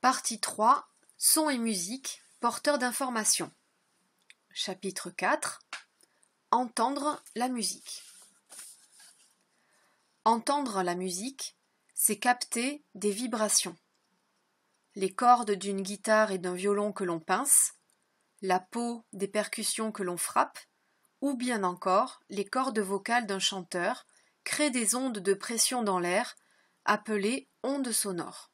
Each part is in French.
Partie 3. Son et musique, porteurs d'informations. Chapitre 4. Entendre la musique. Entendre la musique, c'est capter des vibrations. Les cordes d'une guitare et d'un violon que l'on pince, la peau des percussions que l'on frappe, ou bien encore les cordes vocales d'un chanteur créent des ondes de pression dans l'air, appelées ondes sonores.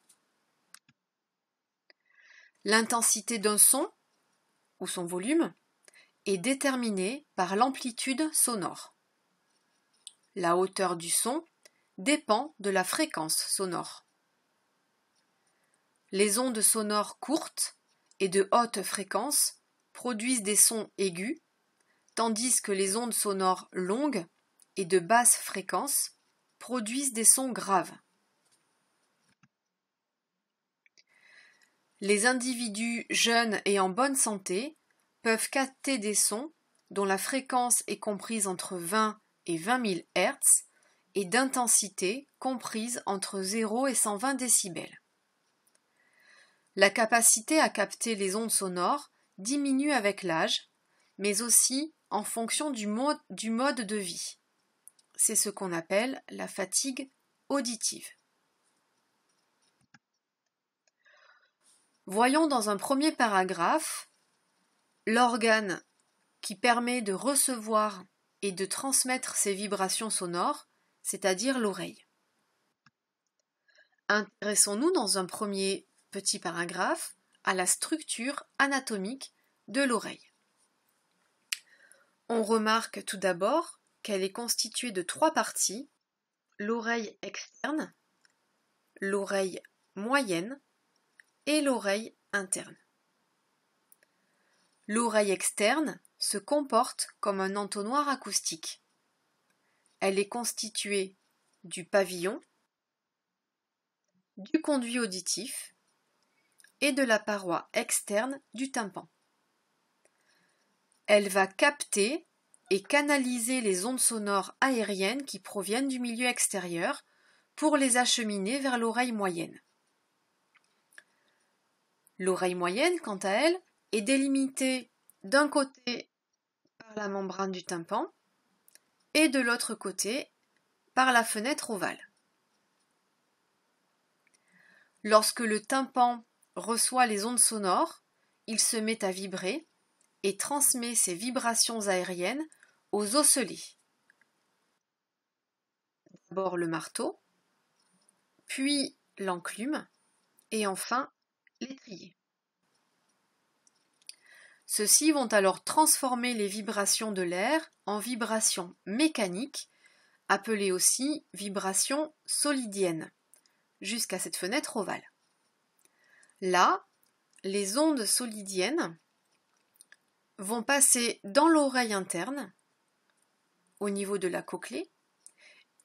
L'intensité d'un son, ou son volume, est déterminée par l'amplitude sonore. La hauteur du son dépend de la fréquence sonore. Les ondes sonores courtes et de haute fréquence produisent des sons aigus, tandis que les ondes sonores longues et de basse fréquence produisent des sons graves. Les individus jeunes et en bonne santé peuvent capter des sons dont la fréquence est comprise entre 20 et 20 000 Hz et d'intensité comprise entre 0 et 120 décibels. La capacité à capter les ondes sonores diminue avec l'âge, mais aussi en fonction du mode de vie. C'est ce qu'on appelle la fatigue auditive. Voyons dans un premier paragraphe l'organe qui permet de recevoir et de transmettre ces vibrations sonores, c'est-à-dire l'oreille. Intéressons-nous dans un premier petit paragraphe à la structure anatomique de l'oreille. On remarque tout d'abord qu'elle est constituée de 3 parties, l'oreille externe, l'oreille moyenne et l'oreille interne. L'oreille externe se comporte comme un entonnoir acoustique. Elle est constituée du pavillon, du conduit auditif et de la paroi externe du tympan. Elle va capter et canaliser les ondes sonores aériennes qui proviennent du milieu extérieur pour les acheminer vers l'oreille moyenne. L'oreille moyenne, quant à elle, est délimitée d'un côté par la membrane du tympan et de l'autre côté par la fenêtre ovale. Lorsque le tympan reçoit les ondes sonores, il se met à vibrer et transmet ces vibrations aériennes aux osselets. D'abord le marteau, puis l'enclume et enfin l'étrier. Ceux-ci vont alors transformer les vibrations de l'air en vibrations mécaniques, appelées aussi vibrations solidiennes, jusqu'à cette fenêtre ovale. Là, les ondes solidiennes vont passer dans l'oreille interne, au niveau de la cochlée,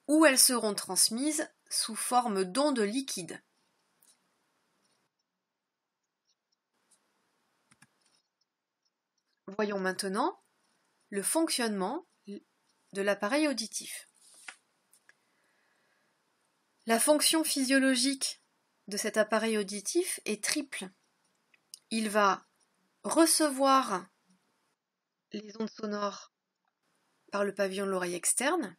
où elles seront transmises sous forme d'ondes liquides. Voyons maintenant le fonctionnement de l'appareil auditif. La fonction physiologique de cet appareil auditif est triple. Il va recevoir les ondes sonores par le pavillon de l'oreille externe,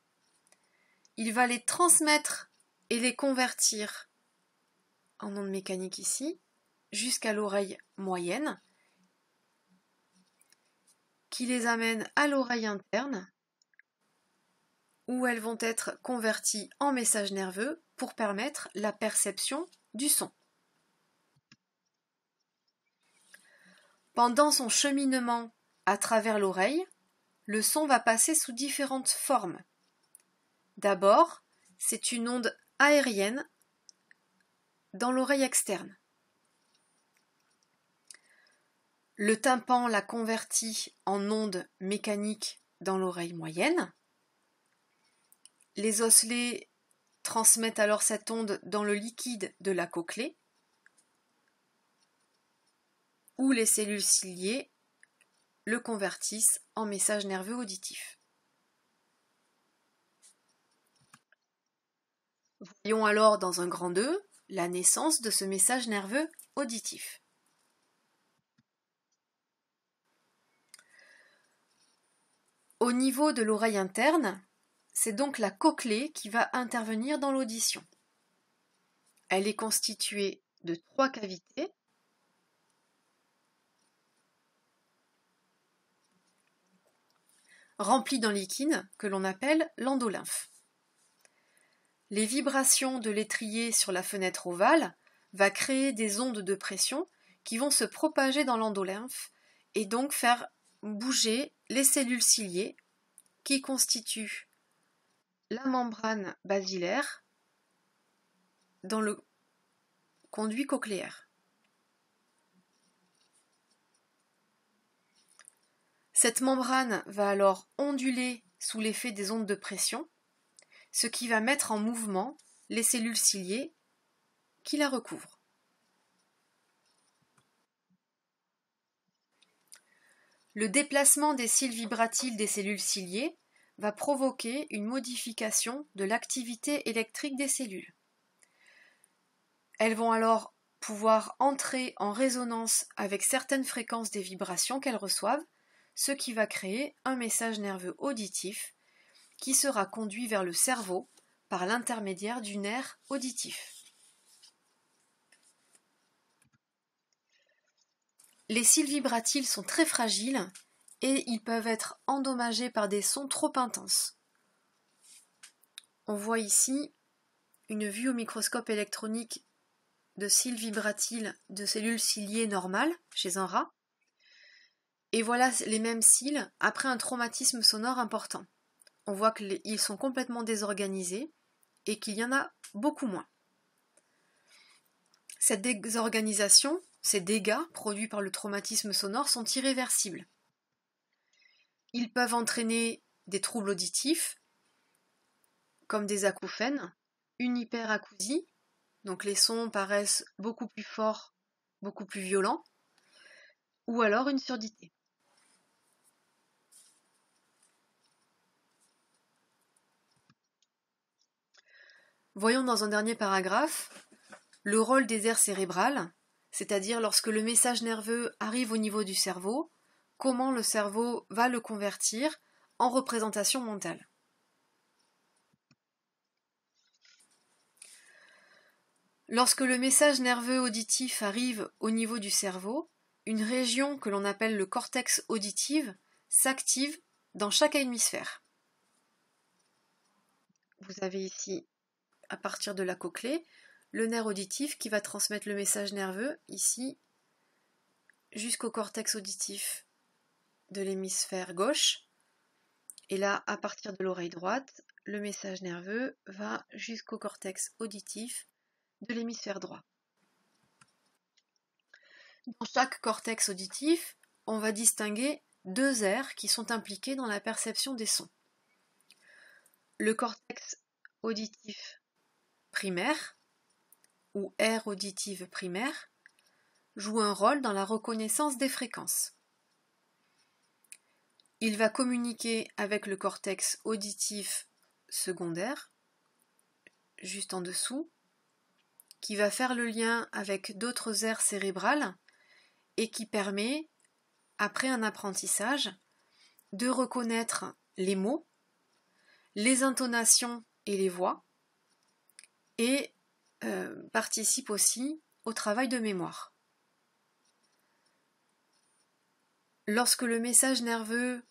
il va les transmettre et les convertir en ondes mécaniques ici, jusqu'à l'oreille moyenne, qui les amène à l'oreille interne, où elles vont être converties en messages nerveux pour permettre la perception du son. Pendant son cheminement à travers l'oreille, le son va passer sous différentes formes. D'abord, c'est une onde aérienne dans l'oreille externe. Le tympan la convertit en onde mécanique dans l'oreille moyenne. Les osselets transmettent alors cette onde dans le liquide de la cochlée, où les cellules ciliées le convertissent en message nerveux auditif. Voyons alors dans un grand 2 la naissance de ce message nerveux auditif. Au niveau de l'oreille interne, c'est donc la cochlée qui va intervenir dans l'audition. Elle est constituée de 3 cavités. Remplies d'un liquide que l'on appelle l'endolymphe. Les vibrations de l'étrier sur la fenêtre ovale va créer des ondes de pression qui vont se propager dans l'endolymphe et donc faire bouger les cellules ciliées qui constituent la membrane basilaire dans le conduit cochléaire. Cette membrane va alors onduler sous l'effet des ondes de pression, ce qui va mettre en mouvement les cellules ciliées qui la recouvrent. Le déplacement des cils vibratiles des cellules ciliées va provoquer une modification de l'activité électrique des cellules. Elles vont alors pouvoir entrer en résonance avec certaines fréquences des vibrations qu'elles reçoivent, ce qui va créer un message nerveux auditif qui sera conduit vers le cerveau par l'intermédiaire du nerf auditif. Les cils vibratiles sont très fragiles et ils peuvent être endommagés par des sons trop intenses. On voit ici une vue au microscope électronique de cils vibratiles de cellules ciliées normales chez un rat. Et voilà les mêmes cils après un traumatisme sonore important. On voit qu'ils sont complètement désorganisés et qu'il y en a beaucoup moins. Cette désorganisation, ces dégâts produits par le traumatisme sonore sont irréversibles. Ils peuvent entraîner des troubles auditifs, comme des acouphènes, une hyperacousie, donc les sons paraissent beaucoup plus forts, beaucoup plus violents, ou alors une surdité. Voyons dans un dernier paragraphe le rôle des aires cérébrales, c'est-à-dire lorsque le message nerveux arrive au niveau du cerveau, comment le cerveau va le convertir en représentation mentale. Lorsque le message nerveux auditif arrive au niveau du cerveau, une région que l'on appelle le cortex auditif s'active dans chaque hémisphère. Vous avez ici, à partir de la cochlée, le nerf auditif qui va transmettre le message nerveux, ici, jusqu'au cortex auditif de l'hémisphère gauche. Et là, à partir de l'oreille droite, le message nerveux va jusqu'au cortex auditif de l'hémisphère droit. Dans chaque cortex auditif, on va distinguer 2 aires qui sont impliquées dans la perception des sons. Le cortex auditif primaire, ou aire auditive primaire, joue un rôle dans la reconnaissance des fréquences. Il va communiquer avec le cortex auditif secondaire, juste en dessous, qui va faire le lien avec d'autres aires cérébrales et qui permet, après un apprentissage, de reconnaître les mots, les intonations et les voix, et participe aussi au travail de mémoire. Lorsque le message nerveux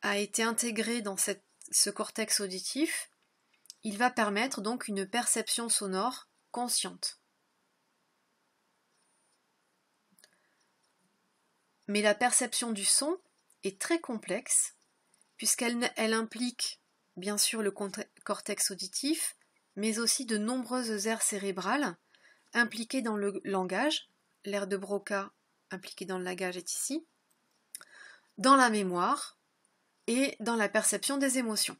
a été intégré dans ce cortex auditif, il va permettre donc une perception sonore consciente. Mais la perception du son est très complexe puisqu'elle implique bien sûr le cortex auditif, mais aussi de nombreuses aires cérébrales impliquées dans le langage, l'aire de Broca impliquée dans le langage est ici, dans la mémoire et dans la perception des émotions.